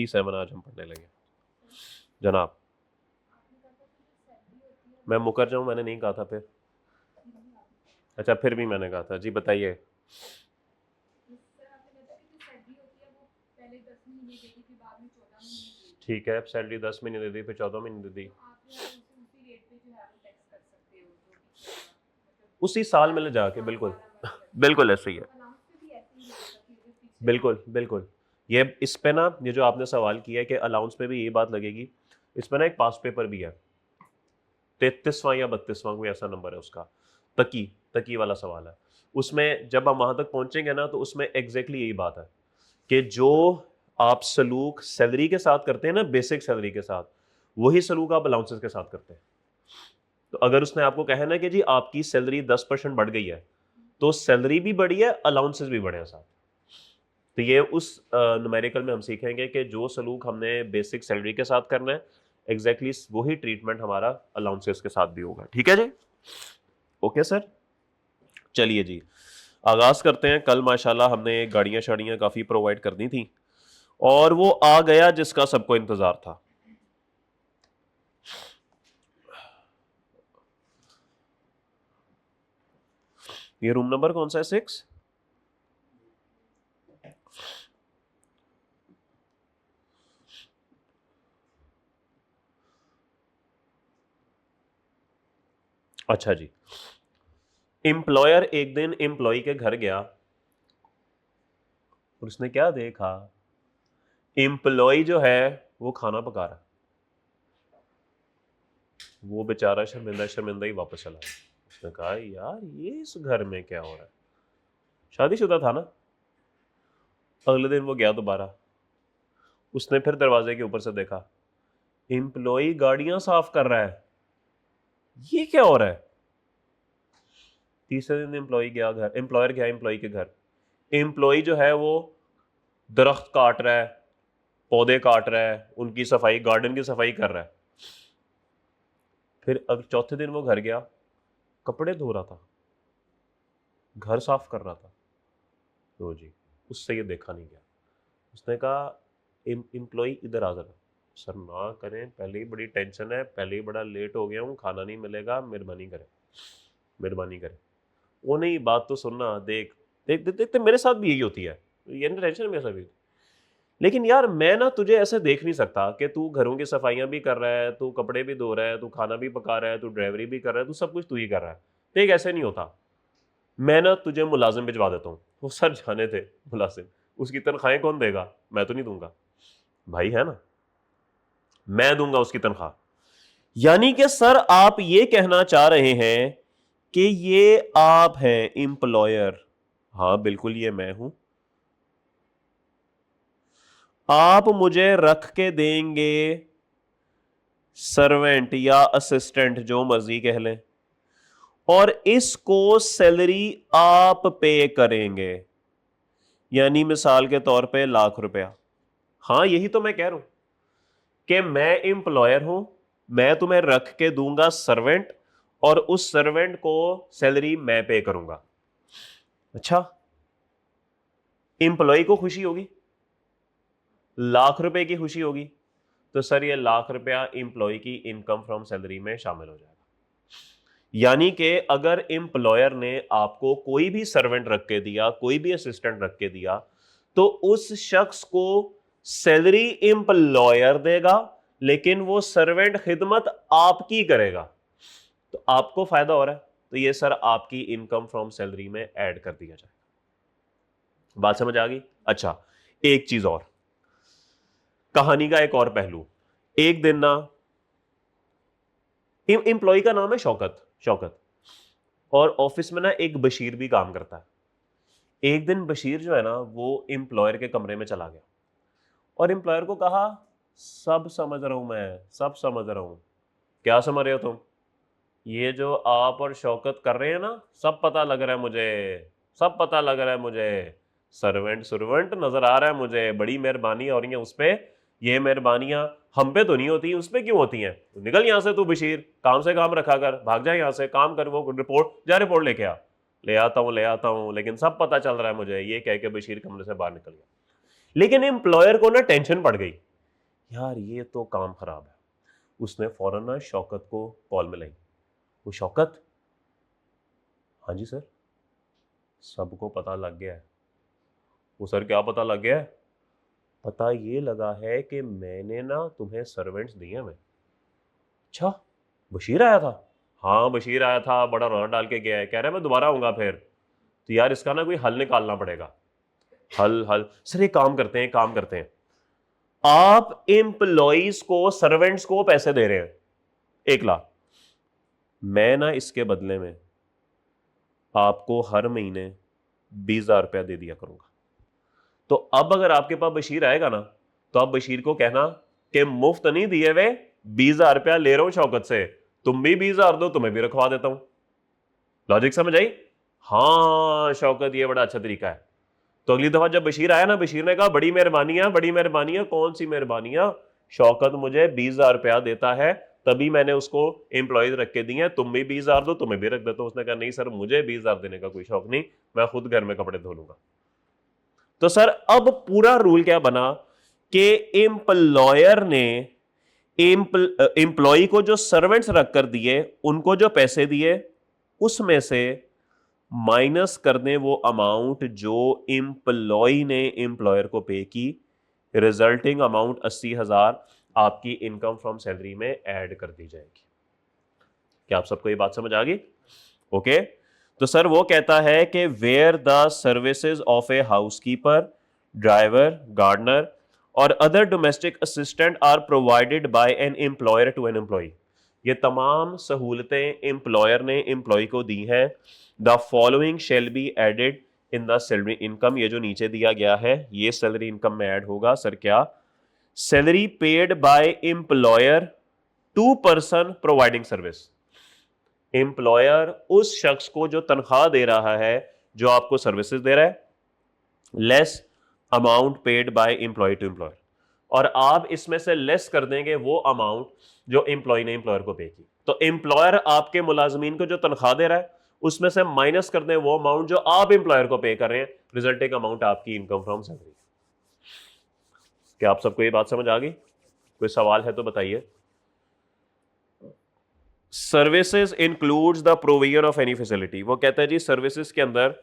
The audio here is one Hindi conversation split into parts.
57 आज हम पढ़ने लगे। जनाब मैं मुकर जाऊं, मैंने नहीं कहा था फिर। अच्छा फिर भी मैंने कहा था, जी बताइए। ठीक है, सैलरी 10 महीने दे दी, फिर 14 महीने दे दी, उसी साल में ले जाके, बिल्कुल बिल्कुल ऐसे ही है, बिल्कुल बिल्कुल। ये इस पे ना, ये जो आपने सवाल किया है कि अलाउंस पे भी ये बात लगेगी, इस पे ना एक पास पेपर भी है, 33वां या 32वां कोई ऐसा नंबर है उसका, तकी तकी वाला सवाल है। उसमें जब हम वहां तक पहुंचेंगे ना, तो उसमें एग्जैक्टली यही बात है कि जो आप सलूक सैलरी के साथ करते हैं ना, बेसिक सैलरी के साथ, वही सलूक आप अलाउंसेस के साथ करते हैं। तो अगर उसने आपको कहा ना कि जी आपकी सैलरी 10% बढ़ गई है, तो सैलरी भी बढ़ी है, अलाउंसेस भी बढ़े हैं साथ। तो ये उस न्यूमेरिकल में हम सीखेंगे कि जो सलूक हमने बेसिक सैलरी के साथ करना है, एग्जैक्टली वही ट्रीटमेंट हमारा अलाउंसेस के साथ भी होगा। ठीक है जी, ओके सर। चलिए जी, आगाज करते हैं। कल माशाल्लाह हमने गाड़ियां शाड़ियां काफी प्रोवाइड करनी थी, और वो आ गया जिसका सबको इंतजार था। ये रूम नंबर कौन सा है? 6। अच्छा जी, एम्प्लॉयर एक दिन एम्प्लॉय के घर गया और उसने क्या देखा, एम्प्लॉय जो है वो खाना पका रहा। वो बेचारा शर्मिंदा शर्मिंदा ही वापस चला गया। उसने कहा यार ये इस घर में क्या हो रहा है, शादीशुदा था ना। अगले दिन वो गया दोबारा, उसने फिर दरवाजे के ऊपर से देखा, एम्प्लॉय गाड़ियां साफ कर रहा है, ये क्या हो रहा है। तीसरे दिन एम्प्लॉय गया घर, एम्प्लॉयर गया एम्प्लॉय के घर, एम्प्लॉय जो है वो दरख्त काट रहा है, पौधे काट रहा है, उनकी सफाई, गार्डन की सफाई कर रहा है। फिर अब चौथे दिन वो घर गया, कपड़े धो रहा था, घर साफ कर रहा था। तो जी उससे ये देखा नहीं गया। उसने कहा एम्प्लॉय इधर आ जरा। सर ना करें, पहले ही बड़ी टेंशन है, पहले ही बड़ा लेट हो गया हूँ, खाना नहीं मिलेगा, मेहरबानी करें मेहरबानी करें। वो नहीं, बात तो सुनना, देख देख देख, देख, देख मेरे साथ भी यही होती है, ये ना टेंशन मेरे साथ भी। लेकिन यार मैं ना तुझे ऐसे देख नहीं सकता कि तू घरों की सफाइयां भी कर रहा है, तू कपड़े भी धो रहा है, तू खाना भी पका रहा है, तू ड्राइवरी भी कर रहा है, तू सब कुछ तू ही कर रहा है। देख ऐसे नहीं होता, मैं ना तुझे मुलाजिम भिजवा देता हूँ। वो सर जाने थे मुलाजिम, उसकी तनख्वाहें कौन देगा, मैं तो नहीं दूंगा भाई, है ना, मैं दूंगा उसकी तनख्वाह। यानी कि सर आप ये कहना चाह रहे हैं कि ये आप हैं एम्प्लॉयर? हाँ बिल्कुल ये मैं हूं। आप मुझे रख के देंगे सर्वेंट या असिस्टेंट, जो मर्जी कह लें, और इसको सैलरी आप पे करेंगे, यानी मिसाल के तौर पे ₹1,00,000। हाँ यही तो मैं कह रहा हूं कि मैं एम्प्लॉयर हूं, मैं तुम्हें रख के दूंगा सर्वेंट, और उस सर्वेंट को सैलरी मैं पे करूंगा। अच्छा, एम्प्लॉय को खुशी होगी, ₹1,00,000 की खुशी होगी, तो सर ये ₹1,00,000 एम्प्लॉय की इनकम फ्रॉम सैलरी में शामिल हो जाएगा। यानी कि अगर एम्प्लॉयर ने आपको कोई भी सर्वेंट रख के दिया, कोई भी असिस्टेंट रख के दिया, तो उस शख्स को सैलरी एम्प्लॉयर देगा, लेकिन वो सर्वेंट खिदमत आपकी करेगा, तो आपको फायदा हो रहा है, तो ये सर आपकी इनकम फ्रॉम सैलरी में ऐड कर दिया जाएगा। बात समझ आ गई? अच्छा, एक चीज और, कहानी का एक और पहलू। एक दिन ना, एम्प्लॉय का नाम है शौकत, शौकत, और ऑफिस में ना एक बशीर भी काम करता है। एक दिन बशीर जो है ना, वो एम्प्लॉयर के कमरे में चला गया और एम्प्लॉयर को कहा, सब समझ रहा हूं मैं, सब समझ रहा हूं। क्या समझ रहे हो तुम? ये जो आप और शौकत कर रहे हैं ना, सब पता लग रहा है मुझे, सब पता लग रहा है मुझे, सर्वेंट सर्वेंट नजर आ रहा है मुझे, बड़ी मेहरबानी हो रही है उस पे। ये मेहरबानियां हम पे तो नहीं होती, उस पे क्यों होती हैं? निकल यहां से तू बशीर, काम से काम रखा कर, भाग जा यहां से, काम कर, वो रिपोर्ट जा, रिपोर्ट लेके आ। ले आता हूं ले आता हूं, लेकिन सब पता चल रहा है मुझे, ये कह के बशीर कमरे से बाहर निकल गया। लेकिन एम्प्लॉयर को ना टेंशन पड़ गई, यार ये तो काम खराब है। उसने फौरन ना शौकत को कॉल में लाई। वो शौकत, हाँ जी सर, सबको पता लग गया है। वो सर क्या पता लग गया है? पता ये लगा है कि मैंने ना तुम्हें सर्वेंट्स दिए मैं। अच्छा, बशीर आया था? हाँ बशीर आया था, बड़ा रौना डाल के गया है, कह रहा है मैं दोबारा आऊंगा फिर। तो यार इसका ना कोई हल निकालना पड़ेगा। हल हल सर, एक काम करते हैं, काम करते हैं, आप एम्प्लॉइज को, सर्वेंट्स को पैसे दे रहे हैं 1 लाख, मैं ना इसके बदले में आपको हर महीने 20,000 रुपया दे दिया करूंगा। तो अब अगर आपके पास बशीर आएगा ना, तो आप बशीर को कहना कि मुफ्त नहीं दिए हुए 20,000 रुपया ले रहा हूं शौकत से, तुम भी 20,000 दो, तुम्हें भी रखवा देता हूं। लॉजिक समझ आई? हाँ शौकत, ये बड़ा अच्छा तरीका है। तो अगली दफा जब बशीर आया ना, बशीर ने कहा बड़ी मेहरबानियां, बड़ी मेहरबानियां। कौन सी मेहरबानियां? शौकत मुझे 20,000 रुपया देता है, तभी मैंने उसको एम्प्लॉयज रख के दिए हैं, तुम भी 20,000 दो, तुम्हें भी रख देता हूं। उसने कहा नहीं सर, मुझे 20,000 देने का कोई शौक नहीं, मैं खुद घर में कपड़े धो लूंगा। तो सर अब पूरा रूल क्या बना कि एम्प्लॉयर ने एम्प्लॉय को जो सर्वेंट्स रख कर दिए, उनको जो पैसे दिए, उसमें से माइनस कर दें वो अमाउंट जो एम्प्लॉय ने एम्प्लॉयर को पे की, रिजल्टिंग अमाउंट 80,000 आपकी इनकम फ्रॉम सैलरी में ऐड कर दी जाएगी। क्या आप सबको ये बात समझ आ गई? ओके। तो सर वो कहता है कि where the services of a housekeeper, driver, gardener और other domestic assistant are provided by an employer to an employ, ये तमाम सहूलतें एम्प्लॉयर ने एम्प्लॉय को दी हैं। The following shall be added in the salary income, ये जो नीचे दिया गया है ये सैलरी इनकम में ऐड होगा। सर क्या? Salary paid by employer to person providing service, employer उस शख्स को जो तनख्वाह दे रहा है, जो आपको सर्विसेज दे रहा है, less amount paid by employ to employer, और आप इसमें से लेस कर देंगे वो अमाउंट जो एम्प्लॉय ने एम्प्लॉयर को पे की। तो एम्प्लॉयर आपके मुलाजमीन को जो तनख्वाह दे रहा है, उसमें से माइनस कर दें वो अमाउंट जो आप एम्प्लॉयर को पे कर रहे हैं, रिजल्टिंग अमाउंट आपकी इनकम फ्रॉम सैलरी। क्या आप सबको ये बात समझ आ गई? कोई सवाल है तो बताइए। Services includes the provision of any facility, वो कहता है जी सर्विसेज के अंदर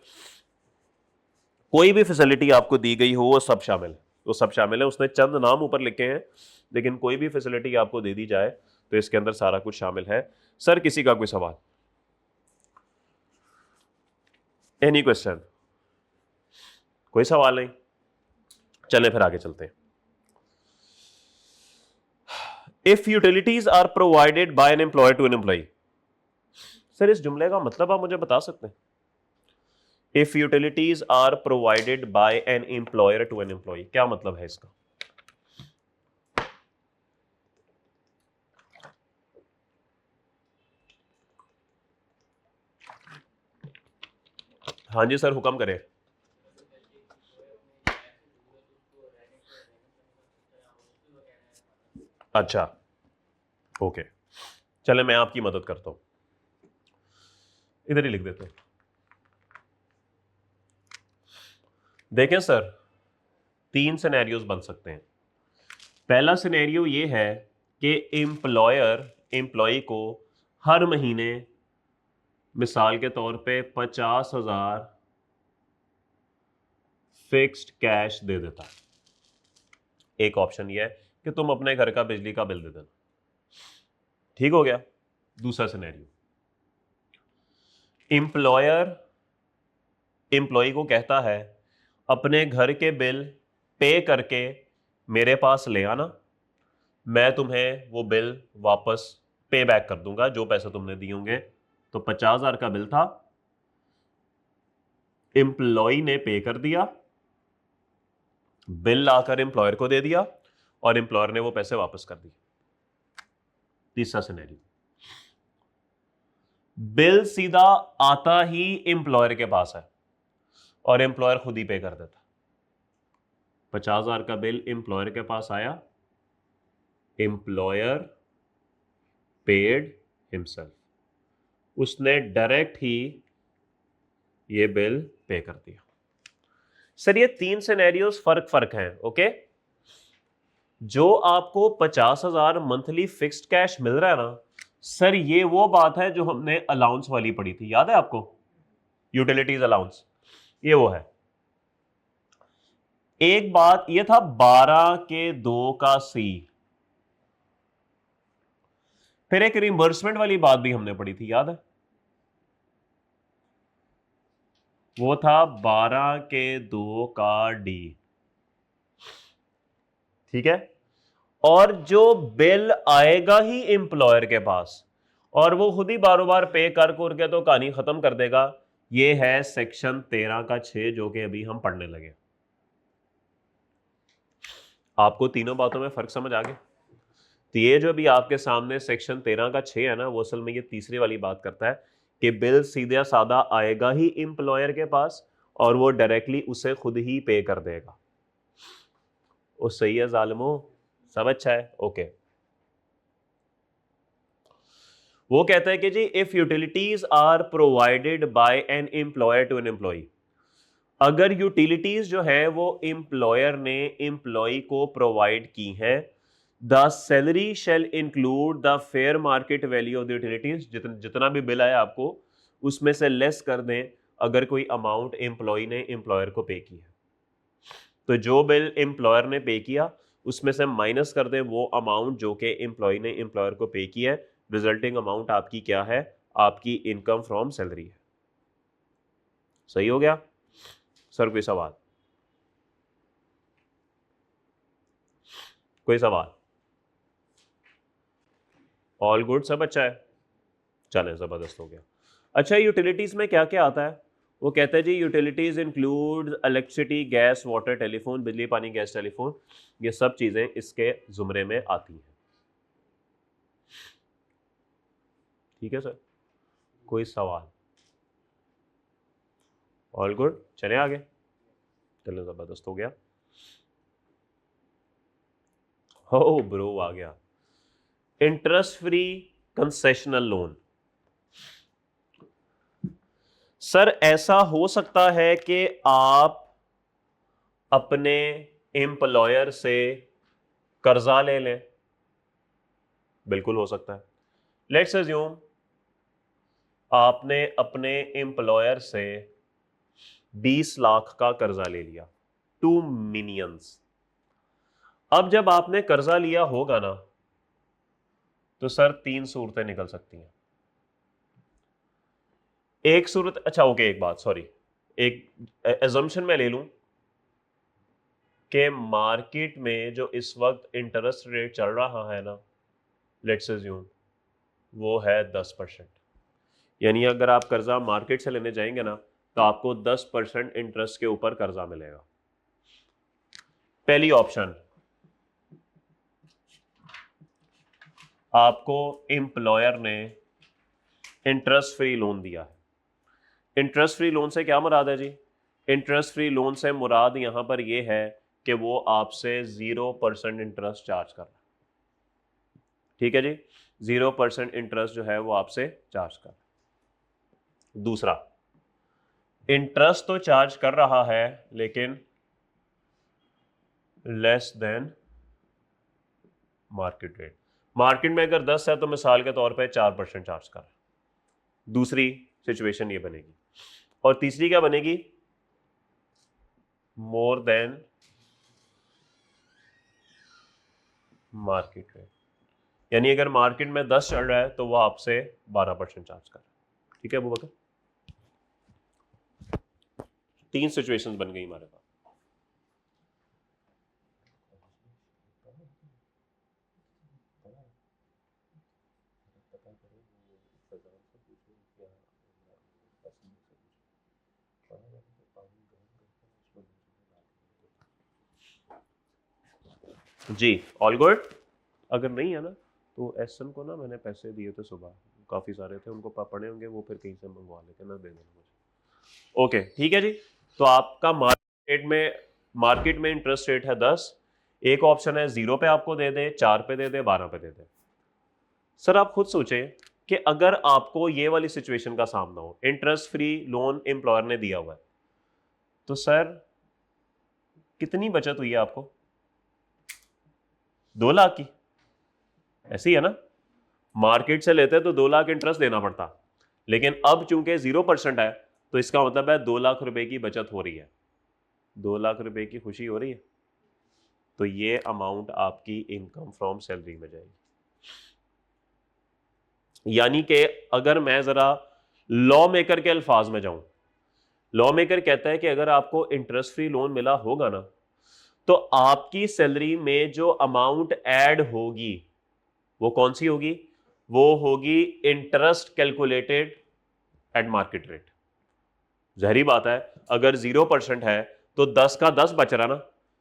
कोई भी फैसिलिटी आपको दी गई हो वो सब शामिल है, वो सब शामिल है। उसने चंद नाम ऊपर लिखे हैं, लेकिन कोई भी फैसिलिटी आपको दे दी जाए तो इसके अंदर सारा कुछ शामिल है। सर किसी का कोई सवाल? Any question? कोई सवाल नहीं? चलें फिर आगे चलते हैं। If utilities are provided by an employer to an employ, sir इस जुमले का मतलब आप मुझे बता सकते हैं? If utilities are provided by an employer to an employ, क्या मतलब है इसका? हाँ जी सर, हुक्म करें। अच्छा ओके, चले मैं आपकी मदद करता हूं, इधर ही लिख देते हैं। देखें सर, 3 सिनेरियोज बन सकते हैं। पहला सिनेरियो ये है कि एम्प्लॉयर एम्प्लॉय को हर महीने मिसाल के तौर पे 50,000 फिक्स्ड कैश दे देता है। एक ऑप्शन ये है कि तुम अपने घर का बिजली का बिल दे देना, ठीक हो गया। दूसरा सिनेरियो, एम्प्लॉयर एम्प्लॉय को कहता है अपने घर के बिल पे करके मेरे पास ले आना, मैं तुम्हें वो बिल वापस पे बैक कर दूंगा जो पैसे तुमने दिए होंगे। तो 50,000 का बिल था, एम्प्लॉय ने पे कर दिया, बिल लाकर एम्प्लॉयर को दे दिया और एम्प्लॉयर ने वो पैसे वापस कर दिए। तीसरा सिनेरियो, बिल सीधा आता ही एम्प्लॉयर के पास है और एम्प्लॉयर खुद ही पे कर देता। 50,000 का बिल एम्प्लॉयर के पास आया, एम्प्लॉयर पेड हिमसेल्फ, उसने डायरेक्ट ही ये बिल पे कर दिया। सर ये 3 सिनेरियोस फर्क हैं, ओके। जो आपको 50,000 मंथली फिक्स्ड कैश मिल रहा है ना सर, ये वो बात है जो हमने अलाउंस वाली पढ़ी थी, याद है आपको? यूटिलिटीज अलाउंस, ये वो है। एक बात ये था 12 के 2 का सी। फिर एक रिइंबर्समेंट वाली बात भी हमने पढ़ी थी, याद है? वो था 12 के 2 का डी, ठीक है। और जो बिल आएगा ही एम्प्लॉयर के पास और वो खुद ही बारों बार पे कर के तो कहानी खत्म कर देगा, ये है सेक्शन 13 का 6 जो कि अभी हम पढ़ने लगे। आपको तीनों बातों में फर्क समझ आ गया? तो ये जो भी आपके सामने सेक्शन 13 का 6 है ना, वो असल में ये तीसरी वाली बात करता है कि बिल सीधा साधा आएगा ही एम्प्लॉयर के पास और वो डायरेक्टली उसे खुद ही पे कर देगा। वो सही है जालिमो? सब अच्छा है? ओके। वो कहता है कि जी if utilities are provided by an employer to an employ, अगर यूटिलिटीज जो है वो एम्प्लॉयर ने एम्प्लॉय को प्रोवाइड की है, the salary shall include the fair market value of the utilities, जितना भी बिल आया आपको उसमें से लेस कर दें अगर कोई अमाउंट एम्प्लॉय ने एम्प्लॉयर को पे की है। तो जो बिल एम्प्लॉयर ने पे किया उसमें से माइनस कर दें वो अमाउंट जो कि एम्प्लॉय ने एम्प्लॉयर को पे की है, रिजल्टिंग अमाउंट आपकी क्या है? आपकी इनकम फ्रॉम सैलरी है। सही हो गया सर? कोई सवाल? कोई सवाल? ऑल गुड, सब अच्छा है? चलें, जबरदस्त हो गया। अच्छा, यूटिलिटीज में क्या क्या आता है? वो कहता है जी utilities include electricity, gas, water, telephone, बिजली, पानी, गैस, टेलीफोन, ये सब चीजें इसके जुमरे में आती हैं। ठीक है सर? कोई सवाल? ऑल गुड, चले आगे। चलो, जबरदस्त हो गया। हो ब्रो, आ गया। Interest free concessional loan. Sir ऐसा हो सकता है कि आप अपने एम्प्लॉयर से कर्जा ले लें, बिल्कुल हो सकता है। लेट्स अज्यूम आपने अपने एम्प्लॉयर से 20 लाख का कर्जा ले लिया, 2 मिलियंस। अब जब आपने कर्जा लिया होगा ना, तो सर 3 सूरतें निकल सकती हैं। एक सूरत, अच्छा ओके, एक बात, सॉरी, एक एजम्पशन में ले लूं कि मार्केट में जो इस वक्त इंटरेस्ट रेट चल रहा है ना, लेट्स अज्यूम वो है 10%। यानी अगर आप कर्जा मार्केट से लेने जाएंगे ना तो आपको 10% इंटरेस्ट के ऊपर कर्जा मिलेगा। पहली ऑप्शन, आपको एम्प्लॉयर ने इंटरेस्ट फ्री लोन दिया है। इंटरेस्ट फ्री लोन से क्या मुराद है जी? इंटरेस्ट फ्री लोन से मुराद यहां पर यह है कि वो आपसे 0% इंटरेस्ट चार्ज कर रहा है। ठीक है जी, 0% इंटरेस्ट जो है वो आपसे चार्ज कर रहा है। दूसरा, इंटरेस्ट तो चार्ज कर रहा है लेकिन less than market rate. Market में अगर 10 है तो मिसाल के तौर पे 4% चार्ज कर रहा है। दूसरी सिचुएशन ये बनेगी। और तीसरी क्या बनेगी? More than market rate. यानी अगर मार्केट में 10 चल रहा है तो वो आपसे 12% चार्ज कर रहा है। ठीक है अबू बकर? 3 सिचुएशंस बन गई हमारे पास। जी ऑल गुड। अगर नहीं है ना तो एसएन को ना मैंने पैसे दिए थे सुबह, काफ़ी सारे थे, उनको पड़े होंगे, वो फिर कहीं से मंगवा लेते ना, दे देना मुझे। ओके ठीक है जी। तो आपका मार्केट में इंटरेस्ट रेट है 10। एक ऑप्शन है 0 पे आपको दे दे, 4 पे दे दे, 12 पे दे दे। सर आप खुद सोचें कि अगर आपको ये वाली सिचुएशन का सामना हो, इंटरेस्ट फ्री लोन एम्प्लॉयर ने दिया हुआ है, तो सर कितनी बचत हुई है आपको? 2 लाख की, ऐसी है ना, मार्केट से लेते तो 2 लाख इंटरेस्ट देना पड़ता, लेकिन अब चूंकि 0% है तो इसका मतलब है 2 लाख रुपए की बचत हो रही है, 2 लाख रुपए की खुशी हो रही है, तो ये अमाउंट आपकी इनकम फ्रॉम सैलरी में जाएगी। यानी कि अगर मैं जरा लॉ मेकर के अल्फाज में जाऊं, लॉ मेकर कहता है कि अगर आपको इंटरेस्ट फ्री लोन मिला होगा ना, तो आपकी सैलरी में जो अमाउंट ऐड होगी वो कौन सी होगी, वो होगी interest calculated at market rate. जहरी बात है, अगर 0% है तो 10 का 10 बच रहा ना,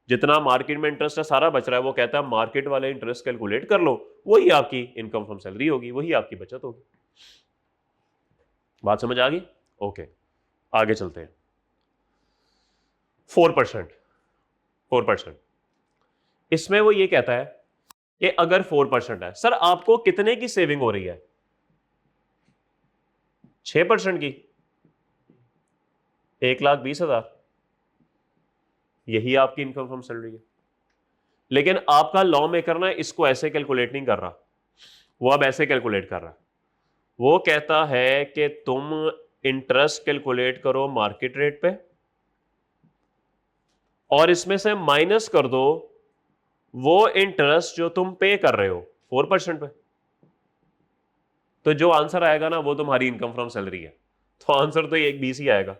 जितना मार्केट में इंटरेस्ट है सारा बच रहा है, वो कहता है मार्केट वाले इंटरेस्ट कैलकुलेट कर लो, वही आपकी इनकम फ्रॉम सैलरी होगी, वही आपकी बचत होगी। बात समझ आ गई? ओके, आगे चलते हैं। 4%, 4%, इसमें वो ये कहता है कि अगर 4% है, सर आपको कितने की सेविंग हो रही है? 6% की, 1,20,000, यही आपकी इनकम फ्रॉम सैलरी है। लेकिन आपका लॉ मेकर ना इसको ऐसे कैलकुलेट नहीं कर रहा, वो अब ऐसे कैलकुलेट कर रहा है। वो कहता है कि तुम इंटरेस्ट कैलकुलेट करो मार्केट रेट पे और इसमें से माइनस कर दो वो इंटरेस्ट जो तुम पे कर रहे हो 4% पे, तो जो आंसर आएगा ना वो तुम्हारी इनकम फ्रॉम सैलरी है, तो आंसर तो 1,20 ही आएगा।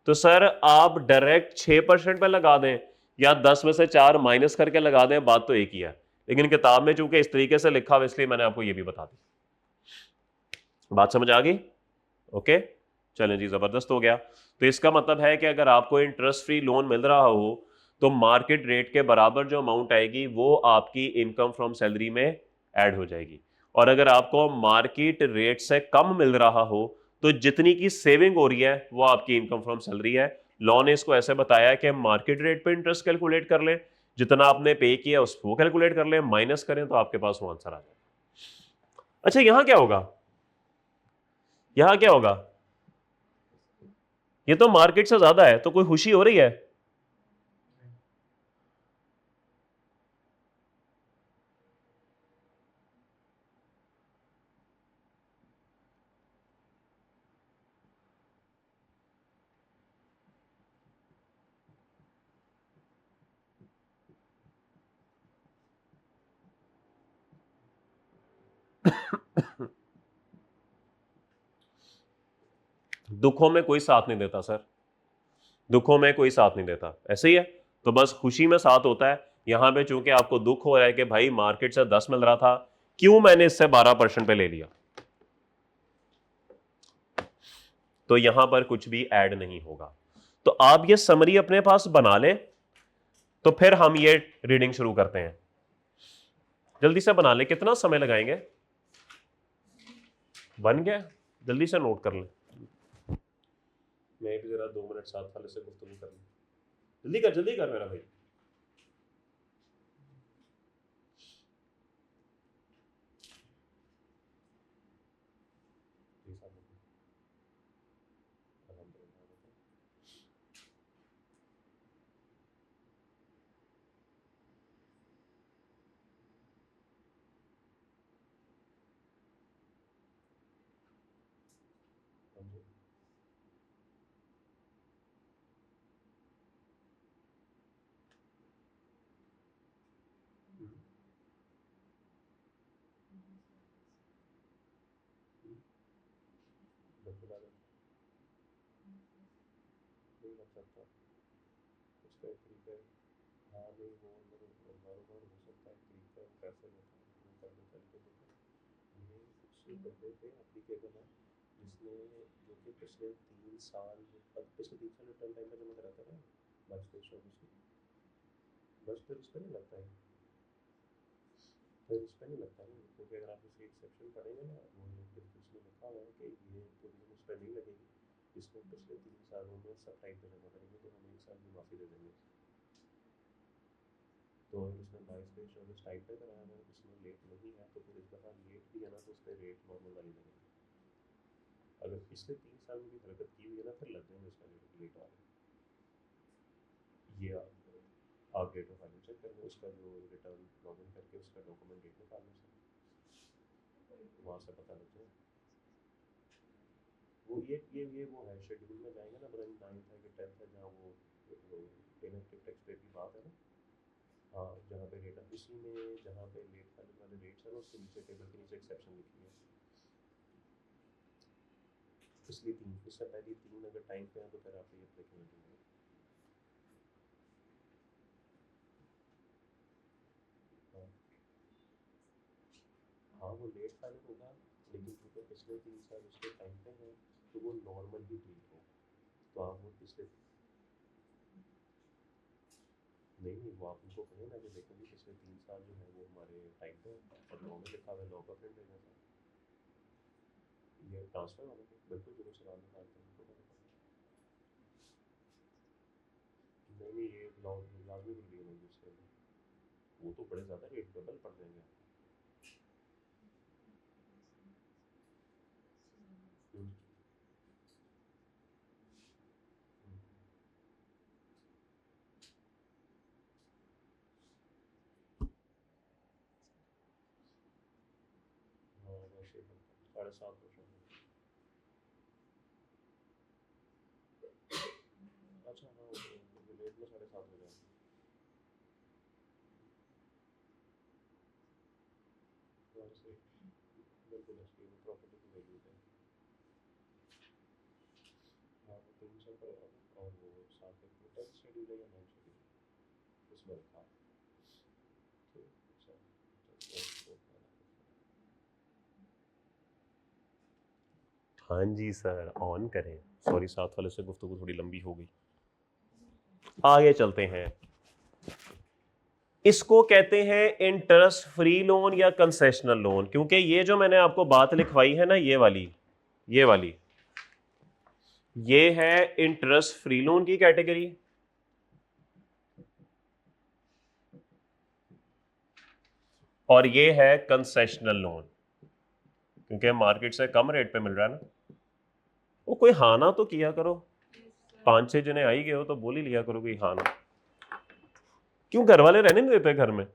तो सर आप डायरेक्ट 6% पे लगा दें या 10 में से 4 माइनस करके लगा दें, बात तो एक ही है, लेकिन किताब में चूंकि इस तरीके से लिखा हुआ इसलिए मैंने आपको ये भी बता दी। बात समझ आ गई? ओके, चलें जी, जबरदस्त हो गया। तो इसका मतलब है कि अगर आपको इंटरेस्ट फ्री लोन मिल रहा हो तो मार्केट रेट के बराबर जो अमाउंट आएगी वो आपकी इनकम फ्रॉम सैलरी में ऐड हो जाएगी, और अगर आपको मार्केट रेट से कम मिल रहा हो तो जितनी की सेविंग हो रही है वो आपकी इनकम फ्रॉम सैलरी है। लॉ ने इसको ऐसे बताया कि मार्केट रेट पे इंटरेस्ट कैलकुलेट कर लें, जितना आपने पे किया उसको कैलकुलेट कर लें, माइनस करें तो आपके पास वो आंसर आ जाए। अच्छा, यहां क्या होगा, यहां क्या होगा, ये तो मार्केट से ज्यादा है, तो कोई खुशी हो रही है? दुखों में कोई साथ नहीं देता सर, दुखों में कोई साथ नहीं देता, ऐसे ही है। तो बस खुशी में साथ होता है। यहां पे चूंकि आपको दुख हो रहा है कि भाई मार्केट से 10 मिल रहा था, क्यों मैंने इससे 12% पे ले लिया, तो यहां पर कुछ भी ऐड नहीं होगा। तो आप ये समरी अपने पास बना लें, तो फिर हम ये रीडिंग शुरू करते हैं। जल्दी से बना लें, कितना समय लगाएंगे? बन गया? जल्दी से नोट कर लें, मैं भी जरा 2 मिनट साथ वाले से गुफ्तगू कर लूं। जल्दी कर मेरा भाई। जी साहब, अल्हम्दुलिल्लाह। हाँ जी। हम्म, बिल्कुल आ जाए, नहीं लग सकता, उसका एक तरीका है। हाँ नहीं, वो अंदर बारोबार हो सकता है, एक तरीका है, पैसे लेता है वो करने का, लेकिन देखो ये उस बंदे पे एप्लीकेबल है जिसने, जो कि पिछले 3 साल, पिछले 3 साल रिटर्न टाइम पे जमा कराता है, बस फिर ऑब्वियसली, बस फिर उस पर नहीं लगता है, फिर उस पर नहीं लगता है, क्योंकि अगर आप इसकी एक्सेप्शन पढ़ेंगे ना, वो फिर उसमें लिखा हुआ है कि ये प्रीमियम उस पर नहीं लगेगी, इसमें पिछले 3 सालों में सब टाइम पे जमा करेंगे तो हम 1 साल की माफ़ी दे देंगे। तो अगर उसने 22-23-24 टाइम पे कराया है, उसमें लेट नहीं है, तो फिर इस दफ़ा लेट भी है ना, तो उस पर रेट नॉर्मल वाली लगेगी। अगर पिछले 3 साल में भी हरकत की हुई है ना, फिर लग जाएंगे उसका लेट वाले। ये आप डेट ऑफ फाइलिंग चेक करेंगे, उसका जो रिटर्न लॉगिन करके उसका डॉक्यूमेंट डेट निकाल लो सर, वहाँ से पता लग जाए। वो ये वो है शेड्यूल में जाएंगे ना, पता नहीं 9th है कि 10th है, जहाँ वो इनएक्टिव टैक्स पेड की बात है ना, हाँ, जहाँ पे रेट इसी में जहाँ पे लेट फाइलिंग वाले रेट्स है ना, उसके नीचे टेबल के नीचे एक्सेप्शन लिखी है, इसलिए 3, इससे पहले 3 अगर टाइम पे है तो फिर आप ये एप्लीकेशन देंगे। हाँ हाँ, वो लेट फाइलिंग होगा, लेकिन क्योंकि पिछले 3 साल उसके टाइम पे हैं तो वो नॉर्मल ही ट्रीट हो, तो आप वो पिछले नहीं, वो आप उनको कहें ना कि देखो जी पिछले 3 साल जो है वो हमारे टाइम पे है और लॉ में लिखा हुआ है, लॉ का प्रिंट देना था, ये ट्रांसफर वाले को बिल्कुल जो सवाल निकालते हैं उनको मैंने कहा नहीं नहीं, ये लॉ लाजमी जरूरी है नहीं उसके लिए, वो तो बड़े ज़्यादा रेट डबल पड़ जाएंगे। हम्म, हम्म, हाँ वैसे ही बनता है 7.5%। अच्छा हाँ, लेट में 7.5 हो जाएगा, वैसे बिल्कुल ऐसे ही प्रॉपर्टी की वैल्यू है। हाँ वो 3 साल का होगा और वो साथ में वो टैक्स शेड्यूल है या नॉन शेड्यूल उसमें रखा है, ठीक सर, तो हाँ जी सर, ऑन करें। सॉरी, साथ वाले से गुफ्तगू थोड़ी लंबी हो गई, आगे चलते हैं। इसको कहते हैं इंटरेस्ट फ्री लोन या कंसेशनल लोन, क्योंकि ये जो मैंने आपको बात लिखवाई है ना, ये वाली ये है इंटरेस्ट फ्री लोन की कैटेगरी, और ये है कंसेशनल लोन, क्योंकि मार्केट से कम रेट पे मिल रहा है ना। वो कोई हाँ ना तो किया करो, 5-6 जने आई गए हो तो बोल ही लिया करो कोई हाँ ना। क्यों घर वाले रहने नहीं देते घर में?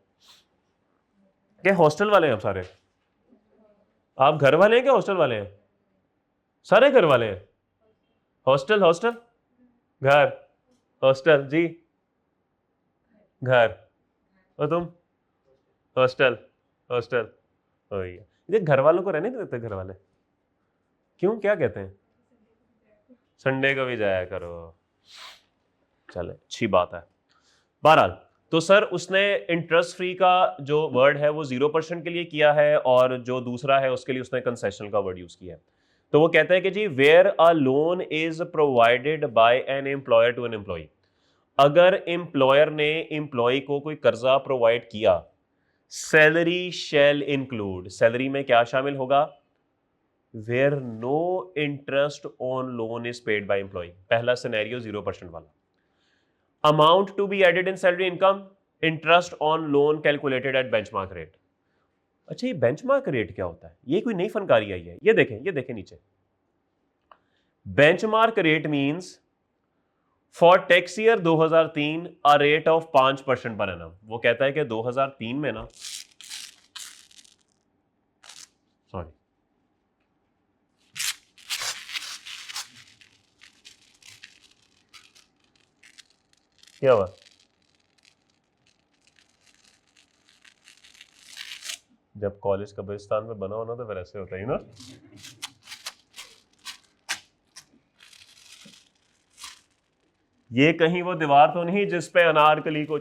क्या हॉस्टल वाले हैं आप सारे? आप घर वाले हैं क्या हॉस्टल वाले हैं? सारे घर वाले हैं? हॉस्टल हॉस्टल घर, हॉस्टल जी, घर, और तुम? हॉस्टल, हॉस्टल, वही है। ये घर वालों को रहने नहीं देते घर वाले, क्यों, क्या कहते हैं? संडे को भी जाया करो, चले अच्छी बात है। बहरहाल, तो सर उसने इंटरेस्ट फ्री का जो वर्ड है वो 0% के लिए किया है, और जो दूसरा है उसके लिए उसने कंसेशनल का वर्ड यूज किया है। तो वो कहता है कि जी where a loan is provided by an employer to an employ, अगर एम्प्लॉयर ने एम्प्लॉय को कोई कर्जा प्रोवाइड किया, सैलरी शैल इंक्लूड, सैलरी में क्या शामिल होगा? Where no interest on loan is paid by employ, पहला सिनेरियो 0% वाला। Amount to be added in salary income, interest on loan calculated at benchmark rate. अच्छा, ये बेंचमार्क रेट क्या होता है? ये कोई नई फनकारी आई है? ये देखें नीचे, benchmark rate means for tax year 2003 a rate of 5% per annum. वो कहता है कि 2003 में ना, सॉरी, क्या हुआ? जब कॉलेज कब्रिस्तान में बना होना तो फिर ऐसे होता ही ना। ये कहीं वो दीवार तो नहीं जिसपे अनारकली को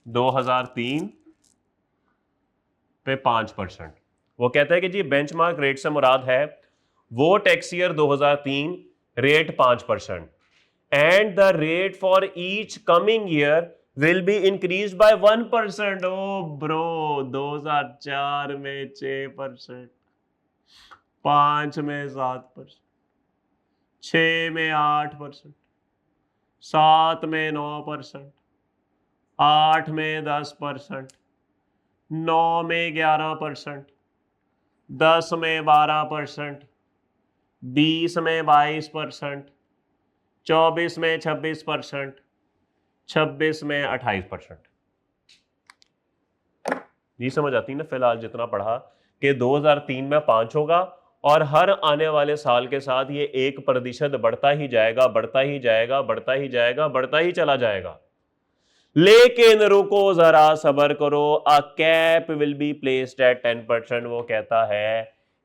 2003 पे 5%। वो कहता है कि जी बेंचमार्क रेट से मुराद है वो tax year 2003 rate 5%, and the rate for each coming year will be increase by 1%। Oh bro, 2004 में 6%, 5 में 7%, 6 में 8%, 7 में 9%, 8 में 10%, 9 में 11%, 10 में 12%, 20 में 22%, 24 में 26%, 26 में 28%। ये समझ आती ना फिलहाल जितना पढ़ा कि 2003 में 5 होगा और हर आने वाले साल के साथ ये 1% बढ़ता ही जाएगा, बढ़ता ही जाएगा, बढ़ता ही जाएगा, बढ़ता ही चला जाएगा। लेकिन रुको जरा, सबर करो, a cap will be placed at 10%। वो कहता है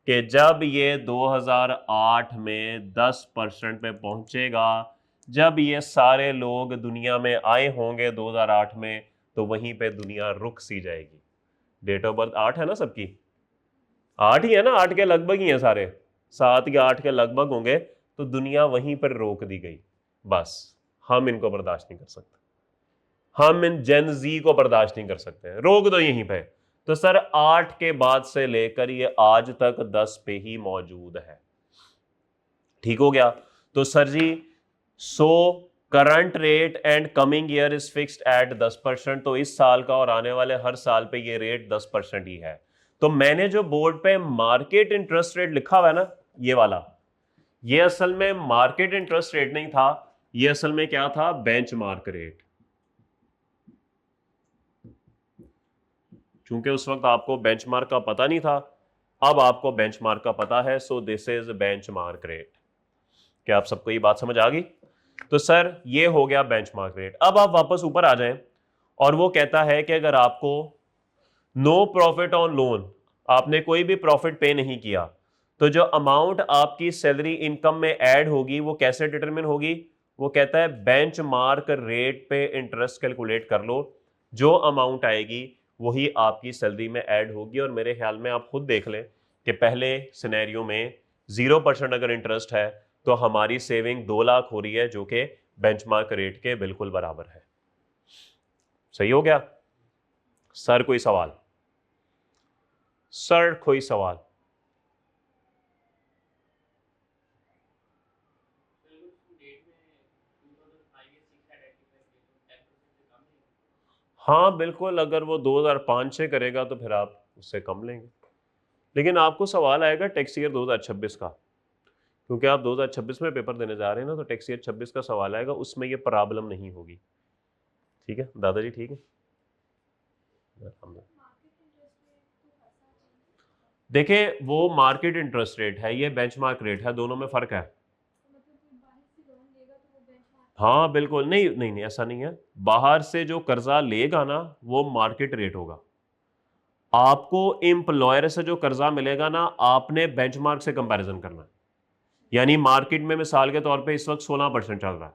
कि जब ये 2008 में 10% पे पहुंचेगा, जब ये सारे लोग दुनिया में आए होंगे 2008 में, तो वहीं पे दुनिया रुक सी जाएगी। डेट ऑफ बर्थ 8 है ना सबकी, 8 ही है ना, 8 के लगभग ही है सारे, 7 या 8 के लगभग होंगे, तो दुनिया वहीं पर रोक दी गई। बस हम इनको बर्दाश्त नहीं कर सकते, हम इन जेन जी को बर्दाश्त नहीं कर सकते, रोक दो यहीं पे। तो सर 8 के बाद से लेकर ये आज तक 10 पे ही मौजूद है। ठीक हो गया। तो sir ji so current rate and coming year is fixed at 10%। तो इस साल का और आने वाले हर साल पे ये रेट 10% ही है। तो मैंने जो बोर्ड पे मार्केट इंटरेस्ट रेट लिखा हुआ है ना, ये वाला, ये असल में मार्केट इंटरेस्ट रेट नहीं था, ये असल में क्या था, बेंचमार्क रेट। चूंकि उस वक्त आपको बेंचमार्क का पता नहीं था, अब आपको बेंचमार्क का पता है, so this is benchmark rate. क्या आप सबको ये बात समझ आ गई? तो सर ये हो गया बेंचमार्क रेट। अब आप वापस ऊपर आ जाएं और वो कहता है कि अगर आपको नो प्रॉफिट ऑन लोन, आपने कोई भी प्रॉफिट पे नहीं किया, तो जो अमाउंट आपकी सैलरी इनकम में ऐड होगी वो कैसे डिटरमिन होगी? वो कहता है बेंचमार्क रेट पे इंटरेस्ट कैलकुलेट कर लो, जो अमाउंट आएगी वही आपकी सैलरी में ऐड होगी। और मेरे ख्याल में आप खुद देख लें कि पहले सिनेरियो में 0% अगर इंटरेस्ट है तो हमारी सेविंग 2 लाख हो रही है, जो कि बेंचमार्क रेट के बिल्कुल बराबर है। सही हो गया? सर कोई सवाल? सर कोई सवाल? हाँ बिल्कुल, अगर वो 2005 से करेगा तो फिर आप उससे कम लेंगे, लेकिन आपको सवाल आएगा टैक्स ईयर 2026 का, क्योंकि आप 2026 में पेपर देने जा रहे हैं ना, तो टैक्स ईयर 26 का सवाल आएगा, उसमें ये प्रॉब्लम नहीं होगी। ठीक है दादाजी? ठीक है। देखिए वो मार्केट इंटरेस्ट रेट है, ये बेंचमार्क रेट है, दोनों में फर्क है। हाँ बिल्कुल, नहीं नहीं नहीं, ऐसा नहीं है। बाहर से जो कर्जा लेगा ना वो मार्केट रेट होगा। आपको एम्प्लॉयर से जो कर्जा मिलेगा ना, आपने बेंचमार्क से कंपैरिजन करना है। यानी मार्केट में मिसाल के तौर पे इस वक्त 16% चल रहा है,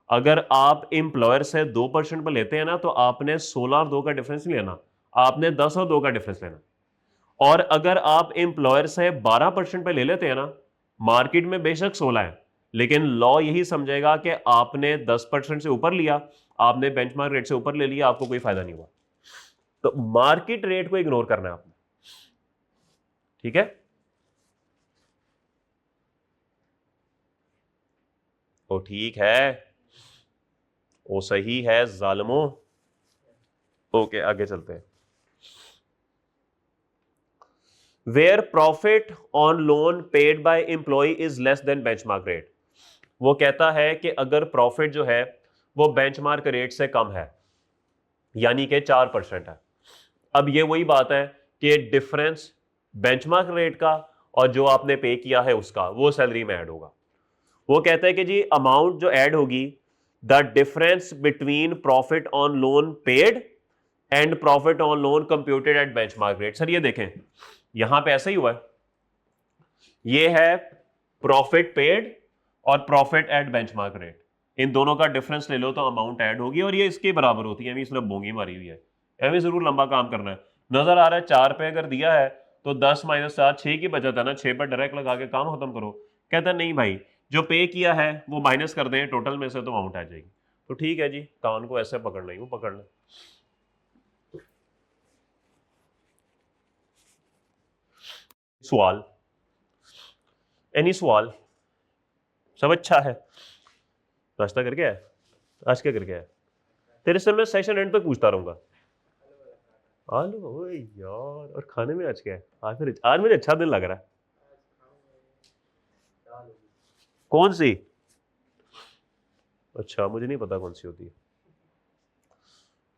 अगर आप एम्प्लॉयर से 2% पर लेते हैं ना, तो आपने 16 और 2 का डिफरेंस नहीं लेना, आपने 10 और 2 का डिफरेंस लेना। और अगर आप एम्प्लॉयर से 12% पे ले लेते हैं ना, मार्केट में बेशक 16 है, लेकिन लॉ यही समझेगा कि आपने 10% से ऊपर लिया, आपने बेंचमार्क रेट से ऊपर ले लिया, आपको कोई फायदा नहीं हुआ। तो मार्केट रेट को इग्नोर करना है आपने। ठीक है? ओ ठीक है, ओ सही है जालिमो। ओके आगे चलते हैं। Where profit on loan paid by employ is less than benchmark rate. वो कहता है कि अगर प्रॉफिट जो है वो बेंचमार्क रेट से कम है, यानी कि 4% है। अब ये वही बात है कि डिफरेंस बेंचमार्क रेट का और जो आपने पे किया है उसका, वो सैलरी में ऐड होगा। वो कहता है कि जी अमाउंट जो ऐड होगी, the difference between profit on loan paid and profit on loan computed at benchmark rate. Sir ये देखें यहां पे ऐसा ही हुआ है, ये है प्रॉफिट पेड और प्रॉफिट एट बेंचमार्क रेट, इन दोनों का डिफरेंस ले लो तो अमाउंट ऐड होगी, और ये इसके बराबर होती है। इसने बोंगी मारी हुई है, एवं जरूर लंबा काम करना है। नजर आ रहा है 4 पे अगर दिया है तो 10 - 7 6 की बचत है ना, 6 पर डायरेक्ट लगा के काम खत्म करो। कहता नहीं भाई, जो पे किया है वो माइनस कर दें टोटल में से तो अमाउंट आ जाएगी। तो ठीक है जी, कान को ऐसे पकड़ना ही, वो पकड़ना। सवाल? एनी सवाल? सब अच्छा है? नाश्ता करके आया? आज क्या करके आया? तेरे से मैं सेशन एंड तक पूछता रहूंगा। आलू? ओए यार, और खाने में आज क्या है? आज मुझे अच्छा दिन लग रहा है। कौन सी? अच्छा मुझे नहीं पता कौन सी होती है।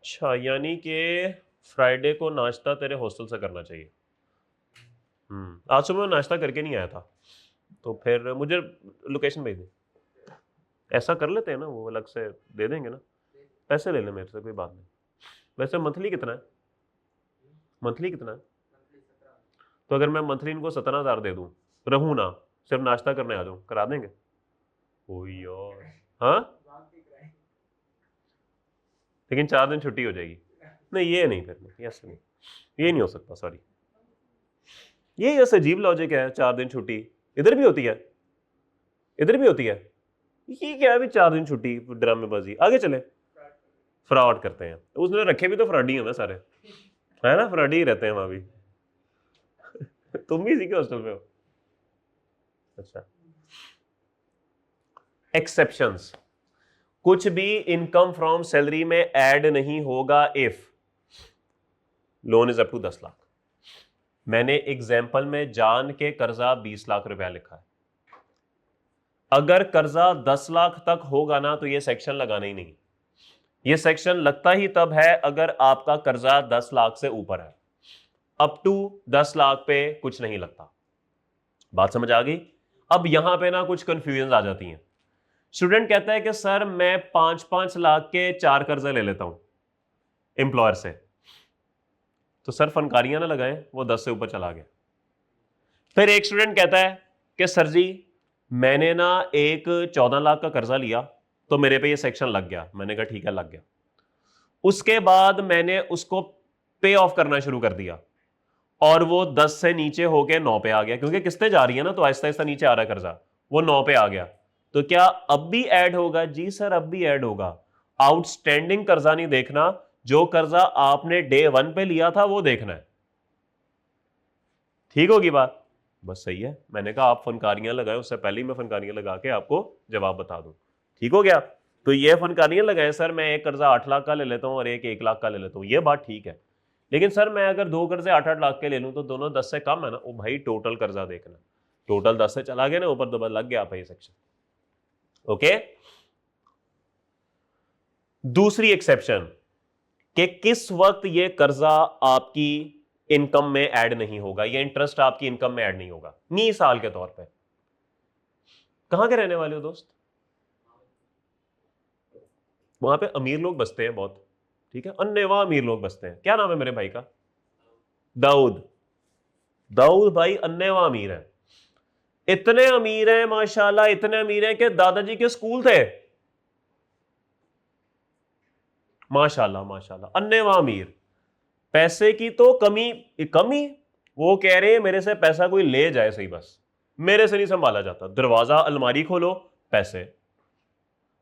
अच्छा, यानी कि फ्राइडे को नाश्ता तेरे हॉस्टल से करना चाहिए। आज सुबह मैं नाश्ता करके नहीं आया था, तो फिर मुझे लोकेशन भेज दे। ऐसा कर लेते हैं ना, वो अलग से दे देंगे ना, पैसे ले ले मेरे से, कोई बात नहीं। वैसे मंथली कितना है? मंथली कितना है? तो अगर मैं मंथली इनको 17,000 दे दूँ, रहूँ ना, सिर्फ नाश्ता करने आ जाऊँ, करा देंगे? ओ यार, हाँ, लेकिन 4 दिन छुट्टी हो जाएगी। नहीं, ये नहीं, फिर नहीं, ऐसे नहीं, ये नहीं हो सकता, सॉरी। ये ऐसे अजीब लॉजिक है, 4 दिन छुट्टी इधर भी होती है, इधर भी होती है। ये क्या है भी 4 दिन छुट्टी, ड्रामेबाजी। आगे चले, फ्रॉड करते हैं। उसने रखे भी तो फ्रॉडी हैं सारे, है ना, फ्रॉडी ही रहते हैं वहां भी। तुम भी इसी के हॉस्टल में हो? अच्छा। एक्सेप्शंस, कुछ भी इनकम फ्रॉम सैलरी में ऐड नहीं होगा if loan is up to 10 lakh. मैंने एग्जाम्पल में जान के कर्जा 20 लाख रुपया लिखा है। अगर कर्जा 10 लाख तक होगा ना, तो ये सेक्शन लगाना ही नहीं। ये सेक्शन लगता ही तब है अगर आपका कर्जा 10 लाख से ऊपर है। अप टू 10 लाख पे कुछ नहीं लगता। बात समझ आ गई? अब यहां पे ना कुछ कंफ्यूजन आ जाती हैं। स्टूडेंट कहता है कि सर मैं 5-5 लाख के 4 कर्जे ले लेता हूं एम्प्लॉयर से, तो सर फनकारियां ना लगाएं, वो 10 से ऊपर चला गया। फिर एक स्टूडेंट कहता है कि सर जी मैंने ना एक 14 लाख का कर्जा लिया, तो मेरे पे ये सेक्शन लग गया। मैंने कहा ठीक है, लग गया। उसके बाद मैंने उसको पे ऑफ करना शुरू कर दिया, और वो 10 से नीचे होके 9 पे आ गया, क्योंकि किस्तें जा रही है ना, तो आहिस्ता आहिस्ता नीचे आ रहा है कर्जा, वो 9 पे आ गया। तो क्या अब भी ऐड होगा? जी सर, अब भी ऐड होगा। आउटस्टैंडिंग कर्जा नहीं देखना, जो कर्जा आपने डे 1 पे लिया था वो देखना है। ठीक होगी बात? बस सही है। मैंने कहा आप फनकारियां लगाएं, उससे पहले ही मैं फनकारियां लगा के आपको जवाब बता दूं। ठीक हो गया? तो ये फनकारियां लगाएं, सर मैं एक कर्जा 8 लाख का ले लेता हूं और एक 1 लाख का ले लेता हूं, ये बात ठीक है। लेकिन सर मैं अगर 2 कर्जे 8-8 लाख के ले लूं, तो दोनों 10 से कम है ना। वो भाई टोटल कर्जा देखना, टोटल 10 से चला गया ना ऊपर, तो लग गया आप ये सेक्शन। ओके। दूसरी एक्सेप्शन कि किस वक्त ये कर्जा आपकी इनकम में ऐड नहीं होगा, ये इंटरेस्ट आपकी इनकम में ऐड नहीं होगा। मिसाल के तौर पे, कहां के रहने वाले हो दोस्त? वहां पे अमीर लोग बसते हैं बहुत, ठीक है, अन्नेवाह अमीर लोग बसते हैं। क्या नाम है मेरे भाई का? दाऊद। दाऊद भाई अन्नेवाह अमीर है। इतने अमीर हैं माशाल्लाह, इतने अमीर हैं कि दादाजी के स्कूल थे। माशाल्लाह माशाल्लाह, अन्नेवाह अमीर। पैसे की तो कमी कमी, वो कह रहे हैं मेरे से पैसा कोई ले जाए सही, बस मेरे से नहीं संभाला जाता। दरवाजा अलमारी खोलो पैसे,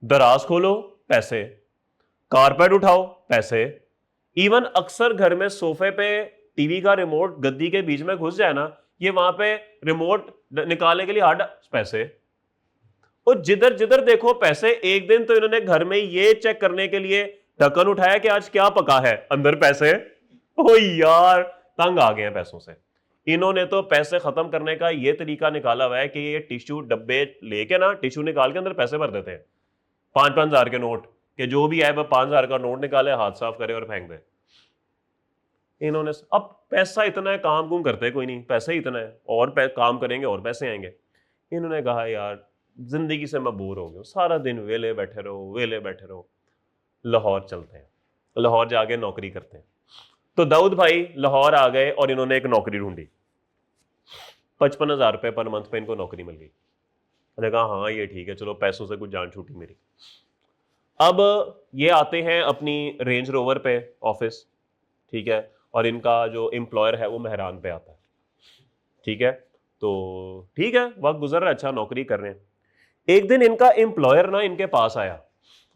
दराज खोलो पैसे, कारपेट उठाओ पैसे। इवन अक्सर घर में सोफे पे टीवी का रिमोट गद्दी के बीच में घुस जाए ना, ये वहां पे रिमोट निकालने के लिए हार्ड पैसे। और जिधर जिधर देखो पैसे। एक दिन तो इन्होंने घर में ये चेक करने के लिए ढक्कन उठाया कि आज क्या पका है, अंदर पैसे। ओ यार, तंग आ गए हैं पैसों से। इन्होंने तो पैसे खत्म करने का ये तरीका निकाला हुआ है कि ये टिश्यू डब्बे लेके ना, टिश्यू निकाल के अंदर पैसे भर देते हैं, 5-5 हजार के नोट, कि जो भी आए वह 5 हजार का नोट निकाले, हाथ साफ करे और फेंक दे। इन्होंने अब पैसा इतना है, काम कुम करते कोई नहीं, पैसा ही इतना है, और काम करेंगे और पैसे आएंगे। इन्होंने कहा यार जिंदगी से मैं बोर हो गया, सारा दिन वेले बैठे रहो, वेले बैठे रहो, लाहौर चलते हैं, लाहौर जाके नौकरी करते हैं। तो दाऊद भाई लाहौर आ गए और इन्होंने एक नौकरी ढूंढी। 55,000 रुपये पर मंथ पे इनको नौकरी मिल गई। मैंने कहा हाँ ये ठीक है, चलो पैसों से कुछ जान छूटी मेरी। अब ये आते हैं अपनी रेंज रोवर पे ऑफिस, ठीक है, और इनका जो एम्प्लॉयर है वो मेहरान पे आता है, ठीक है। तो ठीक है, वक्त गुजर रहा है, अच्छा नौकरी कर रहे हैं। एक दिन इनका एम्प्लॉयर ना इनके पास आया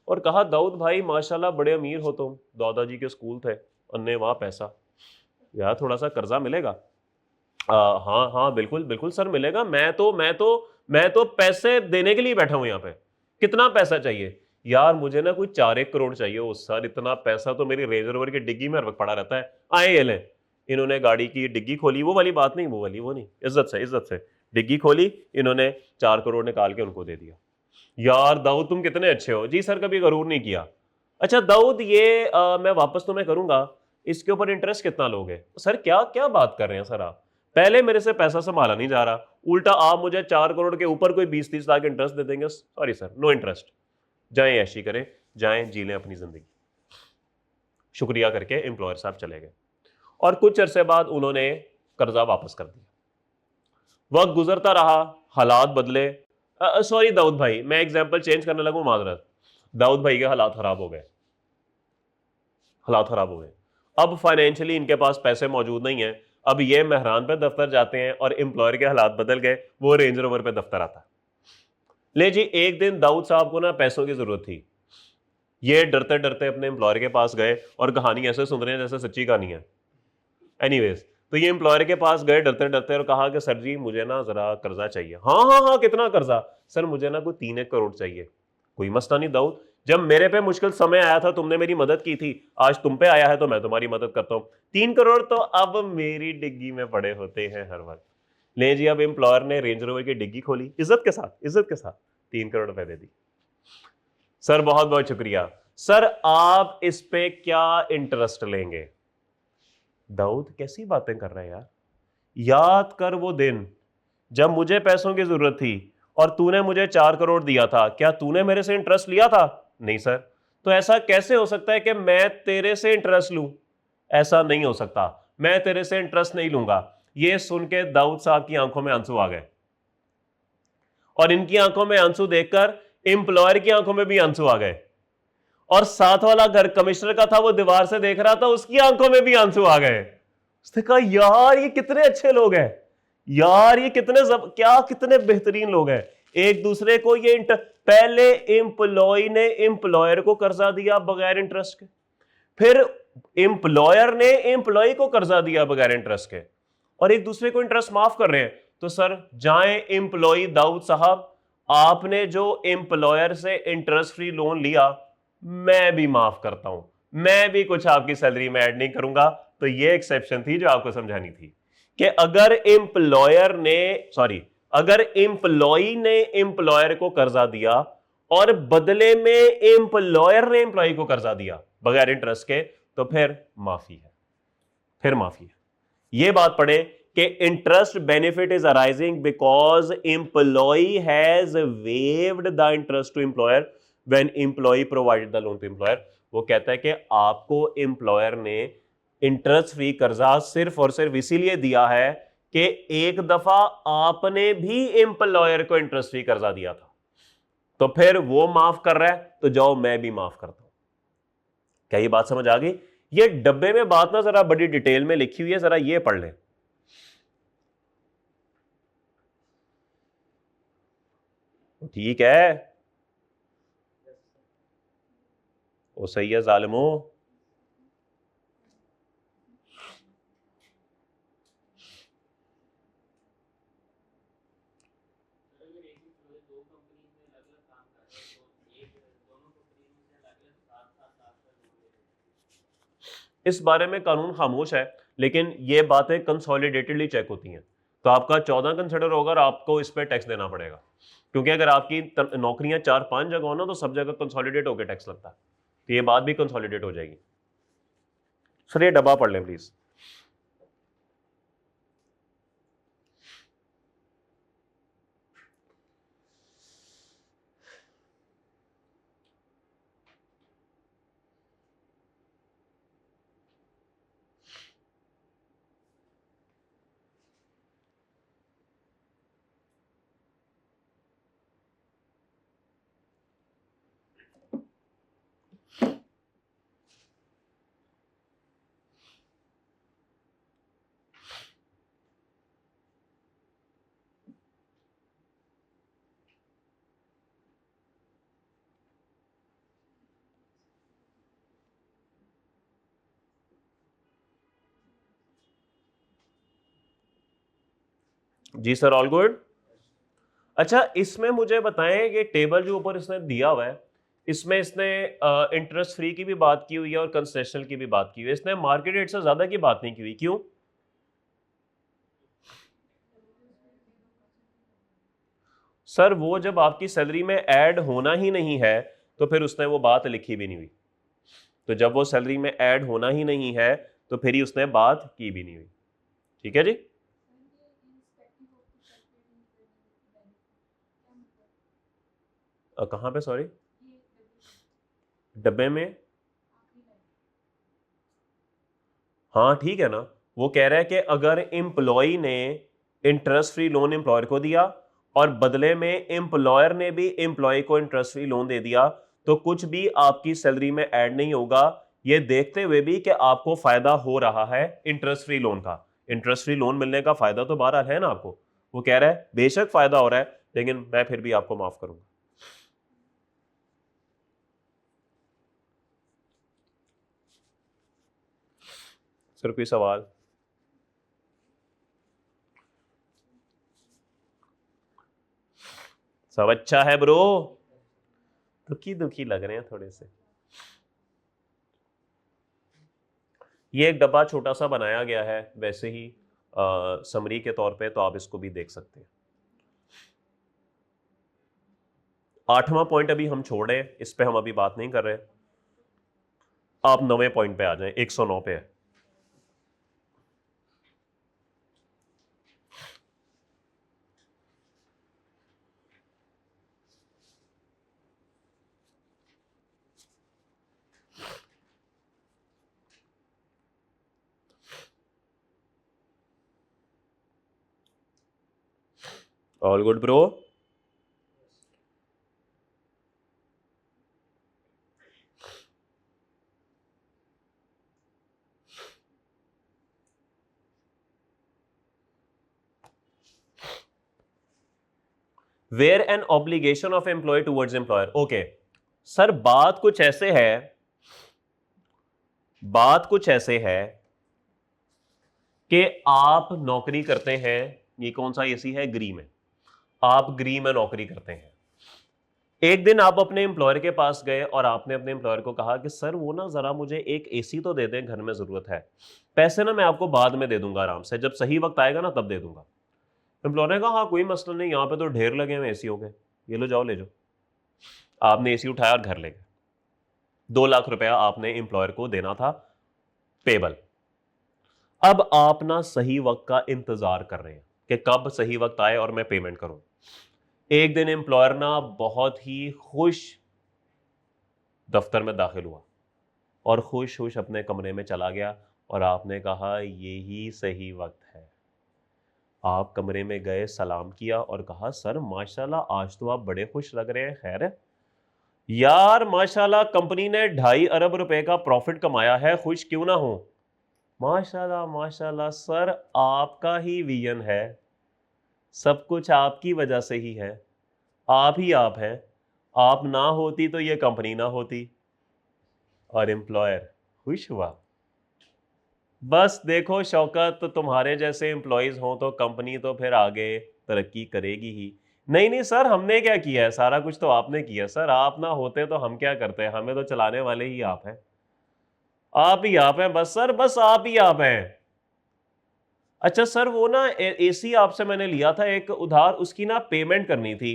और कहा दाऊद भाई माशाल्लाह बड़े अमीर हो तुम, दादाजी के स्कूल थे, अन्ने वहाँ पैसा, यार थोड़ा सा कर्जा मिलेगा? हाँ हाँ बिल्कुल बिल्कुल सर मिलेगा, मैं तो पैसे देने के लिए बैठा हूँ यहाँ पे। कितना पैसा चाहिए? यार मुझे ना कोई 4-1 करोड़ चाहिए। ओ सर इतना पैसा तो मेरी रेंज रोवर की डिग्गी में हर वक्त पड़ा रहता है। आए ये लें। इन्होंने गाड़ी की डिग्गी खोली, वो वाली बात नहीं, वो नहीं, इज्जत से डिग्गी खोली, इन्होंने 4 करोड़ निकाल के उनको दे दिया। यार दाऊद तुम कितने अच्छे हो। जी सर कभी गरूर नहीं किया। अच्छा दाऊद, ये मैं वापस तुम्हें करूंगा, इसके ऊपर इंटरेस्ट कितना लोगे? सर क्या क्या बात कर रहे हैं सर आप, पहले मेरे से पैसा संभाला नहीं जा रहा, उल्टा आप मुझे 4 करोड़ के ऊपर कोई 20-30 लाख इंटरेस्ट दे देंगे? सॉरी सर, नो इंटरेस्ट, जाएं ऐशी करें, जाएं जी लें अपनी जिंदगी। शुक्रिया करके एम्प्लॉयर साहब चले गए और कुछ अरसे बाद उन्होंने कर्जा वापस कर दिया। वक्त गुजरता रहा, हालात बदले। सॉरी दाऊद भाई, मैं एग्जाम्पल चेंज करने लगूं, माजरत, दाऊद भाई के हालात खराब हो गए, हालात खराब हो गए। अब फाइनेंशियली इनके पास पैसे मौजूद नहीं है। अब ये मेहरान पे दफ्तर जाते हैं और एम्प्लॉयर के हालात बदल गए, वो रेंज रोवर पे दफ्तर आता है। ले जी, एक दिन दाऊद साहब को ना पैसों की जरूरत थी। ये डरते डरते अपने एम्प्लॉयर के पास गए और कहानी ऐसे सुन रहे हैं जैसे सच्ची कहानी है। एनीवेज, तो ये एम्प्लॉयर के पास गए डरते डरते और कहा कि सर जी मुझे ना जरा कर्जा चाहिए। हाँ हाँ हाँ, कितना कर्जा? सर मुझे ना कोई 3-1 करोड़ चाहिए। कोई मसला नहीं दाऊद, जब मेरे पे मुश्किल समय आया था तुमने मेरी मदद की थी, आज तुम पे आया है तो मैं तुम्हारी मदद करता हूँ। 3 करोड़ तो अब मेरी डिग्गी में पड़े होते हैं हर वक्त। ले जी, अब एम्प्लॉयर ने रेंज रोवर की डिग्गी खोली, इज्जत के साथ, इज्जत के साथ 3 करोड़ रुपए दे दी। सर बहुत बहुत शुक्रिया। सर आप इस पे क्या इंटरेस्ट लेंगे? दाऊद कैसी बातें कर रहे हैं यार, याद कर वो दिन जब मुझे पैसों की जरूरत थी और तूने मुझे 4 करोड़ दिया था, क्या तूने मेरे से इंटरेस्ट लिया था? नहीं सर। तो ऐसा कैसे हो सकता है कि मैं तेरे से इंटरेस्ट लूं? ऐसा नहीं हो सकता, मैं तेरे से इंटरेस्ट नहीं लूंगा। ये सुन के दाऊद साहब की आंखों में आंसू आ गए और इनकी आंखों में आंसू देखकर एम्प्लॉयर की आंखों में भी आंसू आ गए और साथ वाला घर कमिश्नर का था, वो दीवार से देख रहा था, उसकी आंखों में भी आंसू आ गए। उसने कहा यार ये कितने अच्छे लोग हैं, यार ये क्या कितने बेहतरीन लोग हैं। एक दूसरे को ये पहले एम्प्लॉय ने एम्प्लॉयर को कर्जा दिया बगैर इंटरेस्ट के, फिर एम्प्लॉयर ने एम्प्लॉय को कर्जा दिया बगैर इंटरेस्ट के, और एक दूसरे को इंटरेस्ट माफ कर रहे हैं। तो सर जाएं एम्प्लॉय दाऊद साहब, आपने जो एम्प्लॉयर से इंटरेस्ट फ्री लोन लिया मैं भी माफ करता हूं, मैं भी कुछ आपकी सैलरी में ऐड नहीं करूंगा। तो ये एक्सेप्शन थी जो आपको समझानी थी कि अगर एम्प्लॉय ने एम्प्लॉयर को कर्जा दिया और बदले में एम्प्लॉयर ने एम्प्लॉय को कर्जा दिया बगैर इंटरेस्ट के, तो फिर माफी है, फिर माफी है। यह बात पढ़े कि interest benefit is arising because employ has waived the interest to employer when employ provided the loan to employer. वो कहता है कि आपको एम्प्लॉयर ने इंटरेस्ट फ्री कर्जा सिर्फ और सिर्फ इसीलिए दिया है कि एक दफा आपने भी एम्प्लॉयर को इंटरेस्ट फ्री कर्जा दिया था, तो फिर वो माफ कर रहा है तो जाओ मैं भी माफ करता हूं। क्या ये बात समझ आ गई? ये डब्बे में बात ना जरा बड़ी डिटेल में लिखी हुई है, जरा ये पढ़ लें। ठीक है, वो सही है जालिमो। इस बारे में कानून खामोश है, लेकिन ये बातें कंसोलिडेटेडली चेक होती हैं। तो आपका 14 कंसिडर होगा और आपको इस पर टैक्स देना पड़ेगा, क्योंकि अगर आपकी नौकरियां 4-5 जगह हो ना तो सब जगह कंसोलिडेट होकर टैक्स लगता है, तो ये बात भी कंसोलिडेट हो जाएगी। सर ये डब्बा पढ़ लें प्लीज। जी सर, ऑल गुड। अच्छा, इसमें मुझे बताएं कि टेबल जो ऊपर इसने दिया हुआ है, इसमें इसने इंटरेस्ट फ्री की भी बात की हुई है और कंसेशनल की भी बात की हुई है, इसने मार्केट रेट से ज्यादा की बात नहीं की हुई, क्यों? सर वो जब आपकी सैलरी में ऐड होना ही नहीं है तो फिर उसने वो बात लिखी भी नहीं हुई। तो जब वो सैलरी में ऐड होना ही नहीं है तो फिर ही उसने बात की भी नहीं हुई। ठीक है जी। कहाँ पे, सॉरी? डब्बे में? हाँ ठीक है ना, वो कह रहा है कि अगर एम्प्लॉय ने इंटरेस्ट फ्री लोन एम्प्लॉयर को दिया और बदले में एम्प्लॉयर ने भी एम्प्लॉय को इंटरेस्ट फ्री लोन दे दिया तो कुछ भी आपकी सैलरी में ऐड नहीं होगा, ये देखते हुए भी कि आपको फायदा हो रहा है इंटरेस्ट फ्री लोन का। इंटरेस्ट फ्री लोन मिलने का फायदा तो बहरहाल है ना आपको। वो कह रहा है बेशक फायदा हो रहा है लेकिन मैं फिर भी आपको माफ करूंगा। सर कोई सवाल? सब अच्छा है ब्रो? दुखी दुखी लग रहे हैं थोड़े से। ये एक डब्बा छोटा सा बनाया गया है वैसे ही समरी के तौर पे, तो आप इसको भी देख सकते हैं। 8वां पॉइंट अभी हम छोड़ रहे हैं, इस पे हम अभी बात नहीं कर रहे। आप 9वें पॉइंट पे आ जाएं, 109 पे है। All good bro? Where an obligation of employ towards employer. Okay sir, बात कुछ ऐसे है, बात कुछ ऐसे है कि आप नौकरी करते हैं, ये कौन सा एसी है? ग्री में। आप ग्री में नौकरी करते हैं। एक दिन आप अपने एम्प्लॉयर के पास गए और आपने अपने एम्प्लॉयर को कहा कि सर वो ना जरा मुझे एक एसी तो दे दें, घर में जरूरत है, पैसे ना मैं आपको बाद में दे दूंगा, आराम से जब सही वक्त आएगा ना तब दे दूंगा। एम्प्लॉयर ने कहा हाँ कोई मसला नहीं, यहाँ पे तो ढेर लगे हुए एसीओ के, ये लो जाओ ले जाओ। आपने एसी उठाया और घर ले गए। 2 लाख रुपया आपने एम्प्लॉयर को देना था पेबल। अब आप ना सही वक्त का इंतजार कर रहे हैं कि कब सही वक्त आए और मैं पेमेंट करूं। एक दिन एम्प्लॉयर ना बहुत ही खुश दफ्तर में दाखिल हुआ और खुश खुश अपने कमरे में चला गया और आपने कहा यही सही वक्त है। आप कमरे में गए, सलाम किया और कहा सर माशाल्लाह आज तो आप बड़े खुश लग रहे हैं, खैर है? यार माशाल्लाह कंपनी ने 2.5 अरब रुपए का प्रॉफिट कमाया है, खुश क्यों ना हो? माशाल्लाह माशाल्लाह सर, आपका ही विजन है, सब कुछ आपकी वजह से ही है, आप ही आप हैं, आप ना होती तो ये कंपनी ना होती। और एम्प्लॉयर खुश हुआ। बस देखो शौकत, तो तुम्हारे जैसे एम्प्लॉयज हों तो कंपनी तो फिर आगे तरक्की करेगी ही। नहीं नहीं सर, हमने क्या किया है, सारा कुछ तो आपने किया सर, आप ना होते तो हम क्या करते हैं, हमें तो चलाने वाले ही आप हैं, आप ही आप हैं, बस सर बस आप ही आप हैं। अच्छा सर वो ना एसी आपसे मैंने लिया था एक उधार, उसकी ना पेमेंट करनी थी।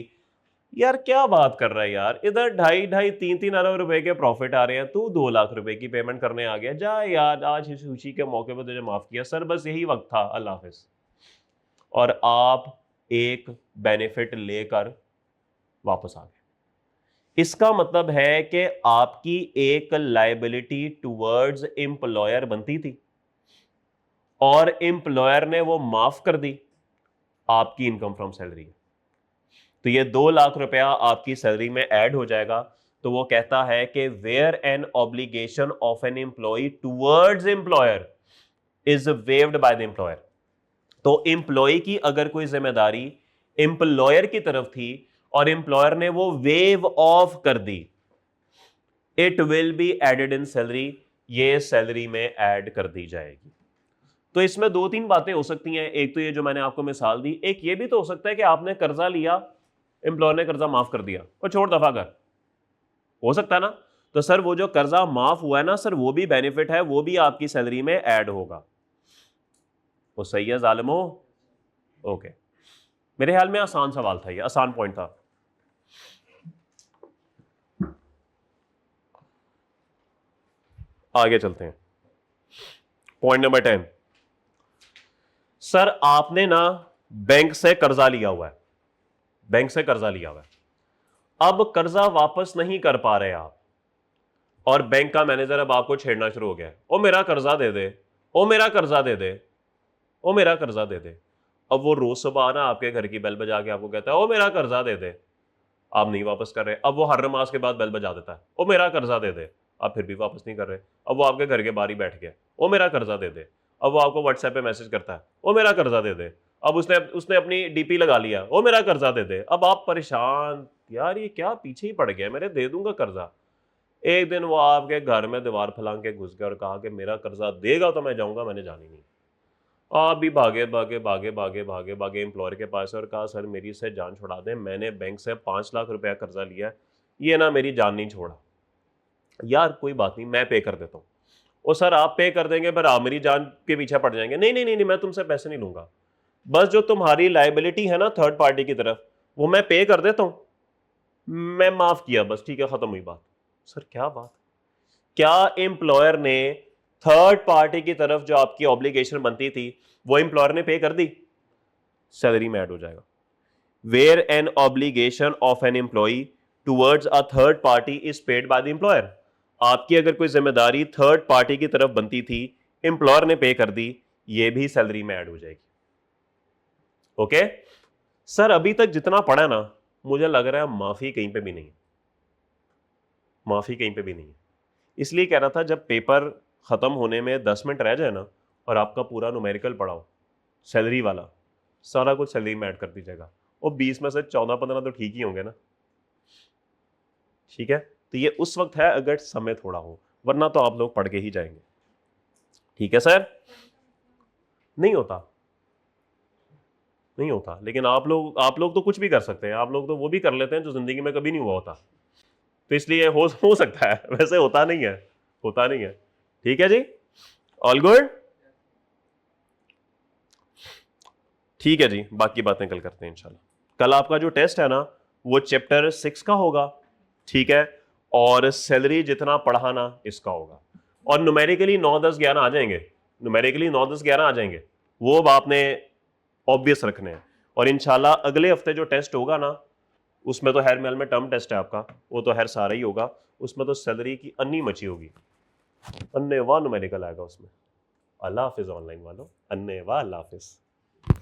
यार क्या बात कर रहा है यार, इधर 2.5-3 अरब रुपए के प्रॉफिट आ रहे हैं, तू 2 लाख रुपए की पेमेंट करने आ गया, जा यार आज इस खुशी के मौके पर तुझे माफ किया सर, बस यही वक्त था, अल्लाह हाफिज। और आप एक बेनिफिट लेकर वापस आ गए। इसका मतलब है कि आपकी एक लायबिलिटी टुवर्ड्स एम्प्लॉयर बनती थी और एम्प्लॉयर ने वो माफ कर दी, आपकी इनकम फ्रॉम सैलरी। तो ये 2 लाख रुपया आपकी सैलरी में ऐड हो जाएगा। तो वो कहता है कि where an obligation of an employ towards employer is waived by the employer. तो एम्प्लॉय की अगर कोई जिम्मेदारी एम्प्लॉयर की तरफ थी और एम्प्लॉयर ने वो वेव ऑफ कर दी, it will be added in salary, ये सैलरी में ऐड कर दी जाएगी। तो इसमें 2-3 बातें हो सकती हैं। एक तो ये जो मैंने आपको मिसाल दी, एक ये भी तो हो सकता है कि आपने कर्जा लिया, एम्प्लॉयर ने कर्जा माफ कर दिया और छोड़ दफा कर, हो सकता है ना? तो सर वो जो कर्जा माफ हुआ है ना सर, वो भी बेनिफिट है, वो भी आपकी सैलरी में ऐड होगा। वो सही है जालिमो? ओके, मेरे ख्याल में आसान सवाल था, ये आसान पॉइंट था। आगे चलते हैं। पॉइंट नंबर 10, सर आपने ना बैंक से कर्जा लिया हुआ है, बैंक से कर्जा लिया हुआ है, अब कर्जा वापस नहीं कर पा रहे आप, और बैंक का मैनेजर अब आपको छेड़ना शुरू हो गया है, ओ मेरा कर्जा दे दे, ओ मेरा कर्जा दे दे, ओ मेरा कर्जा दे दे। अब वो रोज सुबह ना आपके घर की बेल बजा के आपको कहता है ओ मेरा कर्जा दे दे, आप नहीं वापस कर रहे। अब वो हर नमाज के बाद बेल बजा देता है, ओ मेरा कर्जा दे दे, आप फिर भी वापस नहीं कर रहे। अब वो आपके घर के बाहर ही बैठ गया, ओ मेरा कर्जा दे दे। अब वो आपको व्हाट्सएप पे मैसेज करता है, ओ मेरा कर्जा दे दे। अब उसने उसने अपनी डीपी लगा लिया, ओ मेरा कर्जा दे दे। अब आप परेशान, यार ये क्या पीछे ही पड़ गया, मेरे दे दूंगा कर्जा। एक दिन वो आपके घर में दीवार फैलांग के घुस गया और कहा कि मेरा कर्जा देगा तो मैं जाऊंगा, मैंने जानी नहीं। आप भी भागे भागे भागे भागे भागे भागे एम्प्लॉयर के पास और कहा सर मेरी से जान छुड़ा दें, मैंने बैंक से 5 लाख रुपया कर्जा लिया है, ये ना मेरी जान नहीं छोड़ा। यार कोई बात नहीं, मैं पे कर देता हूँ। ओ सर आप पे कर देंगे पर आप मेरी जान के पीछे पड़ जाएंगे। नहीं नहीं नहीं नहीं, मैं तुमसे पैसे नहीं लूंगा, बस जो तुम्हारी लाइबिलिटी है ना थर्ड पार्टी की तरफ, वो मैं पे कर देता हूँ, मैं माफ किया, बस ठीक है, खत्म हुई बात। सर क्या बात, क्या एम्प्लॉयर ने थर्ड पार्टी की तरफ जो आपकी ऑब्लिगेशन बनती थी वो एम्प्लॉयर ने पे कर दी, सैलरी में ऐड हो जाएगा। Where an obligation of an employ towards a third party is paid by the employer, आपकी अगर कोई जिम्मेदारी थर्ड पार्टी की तरफ बनती थी, एम्प्लॉयर ने पे कर दी, ये भी सैलरी में ऐड हो जाएगी। ओके सर, अभी तक जितना पढ़ा ना, मुझे लग रहा है माफी कहीं पे भी नहीं है, माफी कहीं पे भी नहीं है। इसलिए कह रहा था जब पेपर खत्म होने में 10 मिनट रह जाए ना और आपका पूरा न्यूमेरिकल पढ़ाओ सैलरी वाला, सारा कुछ सैलरी में ऐड कर दीजिएगा, और 20 में से 14-15 तो ठीक ही होंगे ना। ठीक है, तो ये उस वक्त है अगर समय थोड़ा हो, वरना तो आप लोग पढ़ के ही जाएंगे। ठीक है सर, नहीं होता, नहीं होता, लेकिन आप लोग तो कुछ भी कर सकते हैं, आप लोग तो वो भी कर लेते हैं जो जिंदगी में कभी नहीं हुआ होता, तो इसलिए हो सकता है, वैसे होता नहीं है, होता नहीं है। ठीक है जी, ऑल गुड। ठीक है जी, बाकी बातें कल करते हैं इंशाल्लाह। कल आपका जो टेस्ट है ना वो चैप्टर 6 का होगा, ठीक है, और सैलरी जितना पढ़ाना इसका होगा, और न्यूमेरिकली 9, 10, 11 आ जाएंगे, न्यूमेरिकली 9, 10, 11 आ जाएंगे, वो अब आपने ऑब्वियस रखने हैं। और इंशाल्लाह अगले हफ्ते जो टेस्ट होगा ना, उसमें तो हर महल में टर्म टेस्ट है आपका, वो तो हर सारा ही होगा, उसमें तो सैलरी की अन्नी मची होगी, अन्ने वाह न्यूमेरिकल आएगा उसमें। अल्लाह हाफिज ऑनलाइन वालों, अन्ने वाह, अल्लाह हाफिज।